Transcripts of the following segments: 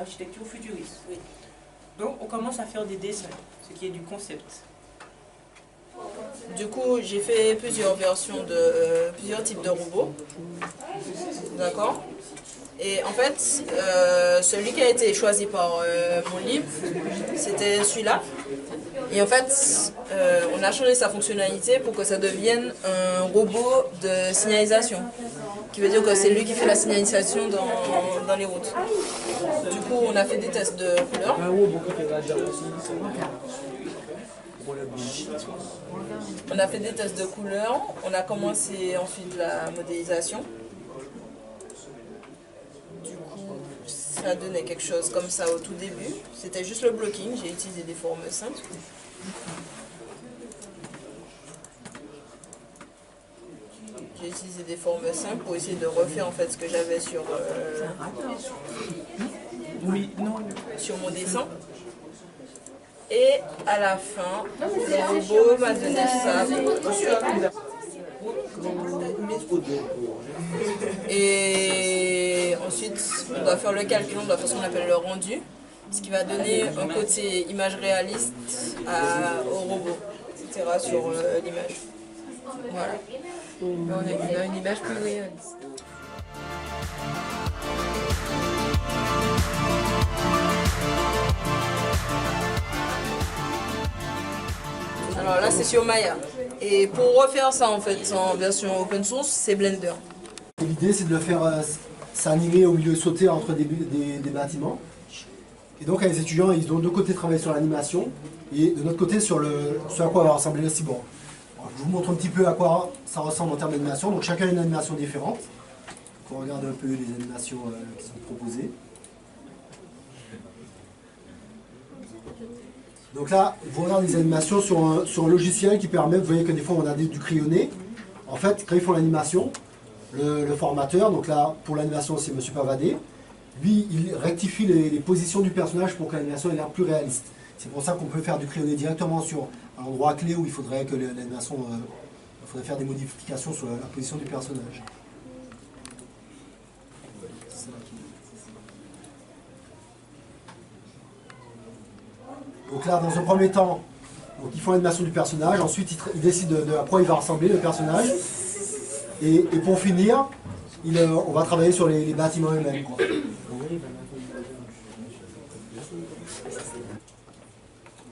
l'architecture futuriste. Oui. Donc on commence à faire des dessins, ce qui est du concept. Du coup, j'ai fait plusieurs versions de plusieurs types de robots. D'accord. Et en fait, celui qui a été choisi par mon livre, c'était celui-là. Et en fait, on a changé sa fonctionnalité pour que ça devienne un robot de signalisation. Qui veut dire que c'est lui qui fait la signalisation dans les routes. Du coup, on a fait des tests de couleurs. On a fait des tests de couleurs. On a commencé ensuite la modélisation. Du coup, ça donnait quelque chose comme ça au tout début. C'était juste le blocking. J'ai utilisé des formes simples. J'ai utilisé des formes simples pour essayer de refaire en fait ce que j'avais sur mon dessin. Et à la fin, le robot m'a donné ça. Et ensuite, on doit faire le calcul, on doit faire ce qu'on appelle le rendu, ce qui va donner un côté image réaliste au robot, etc. sur l'image. Voilà. On a une image plus réaliste. Alors là c'est sur Maya. Et pour refaire ça en fait en version open source, c'est Blender. L'idée c'est de le faire s'animer au milieu sauter entre des bâtiments. Et donc les étudiants ils ont de côté travailler sur l'animation et de notre côté sur à quoi va ressembler le cyborg. Je vous montre un petit peu à quoi ça ressemble en termes d'animation. Donc chacun a une animation différente. On regarde un peu les animations qui sont proposées. Donc là, vous regardez les animations sur un logiciel qui permet, vous voyez que des fois on a du crayonné. En fait, quand ils font l'animation, le formateur, donc là pour l'animation c'est M. Pavadé, lui il rectifie les positions du personnage pour que l'animation ait l'air plus réaliste. C'est pour ça qu'on peut faire du crayonné directement sur un endroit clé où il faudrait que l'animation, il faudrait faire des modifications sur la position du personnage. Donc là, dans un premier temps, donc ils font l'animation du personnage, ensuite ils décident de à quoi il va ressembler le personnage, et pour finir, on va travailler sur les bâtiments eux-mêmes.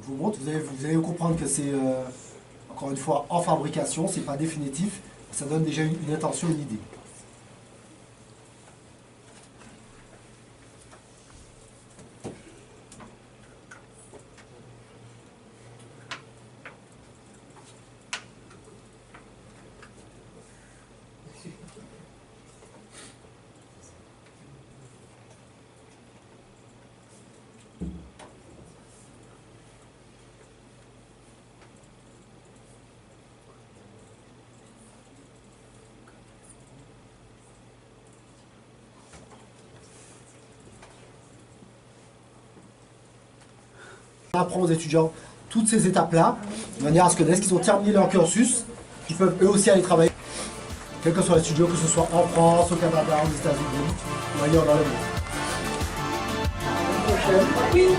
Je vous montre, vous allez comprendre que c'est, encore une fois, en fabrication, c'est pas définitif, ça donne déjà une intention, une idée. On apprend aux étudiants toutes ces étapes-là, de manière à ce que dès qu'ils ont terminé leur cursus, ils peuvent eux aussi aller travailler, quel que soit le studio, que ce soit en France, au Canada, aux États-Unis ou ailleurs dans le monde. À la prochaine.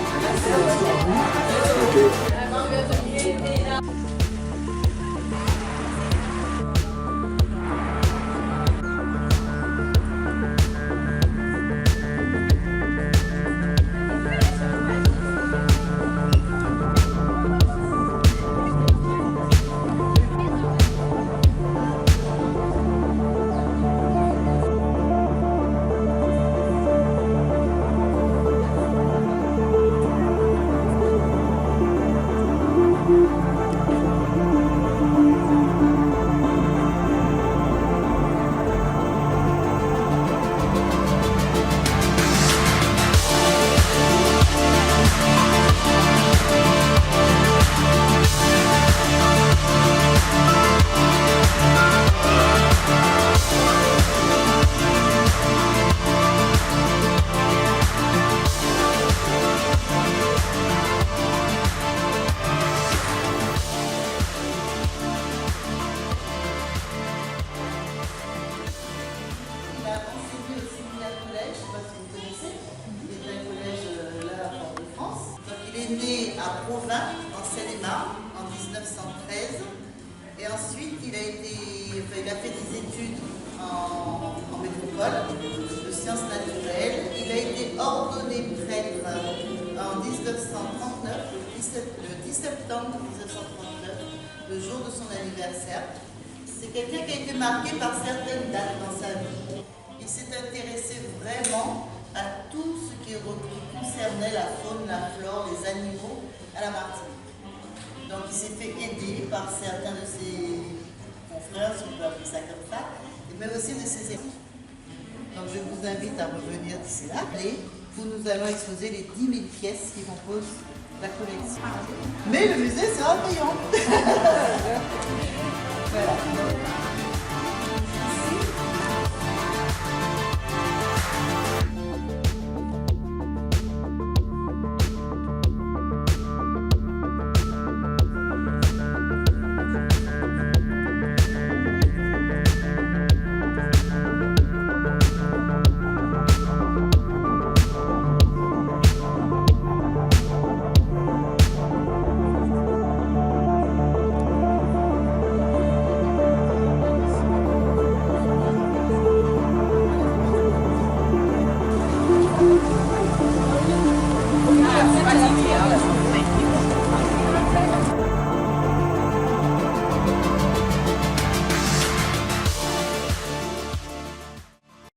est né à Provins, en Seine-et-Marne, en 1913. Et ensuite, il a fait des études en métropole de sciences naturelles. Il a été ordonné prêtre en 1939, le 10 septembre 1939, le jour de son anniversaire. C'est quelqu'un qui a été marqué par certaines dates dans sa vie. Il s'est intéressé vraiment à tout ce qui concernait la faune, la flore, les animaux à la Martinique. Donc il s'est fait aider par certains de ses confrères, si on peut appeler ça comme ça, mais aussi de ses équipes. Donc je vous invite à revenir d'ici là, où nous allons exposer les 10 000 pièces qui composent la collection. Mais le musée sera payant. Voilà.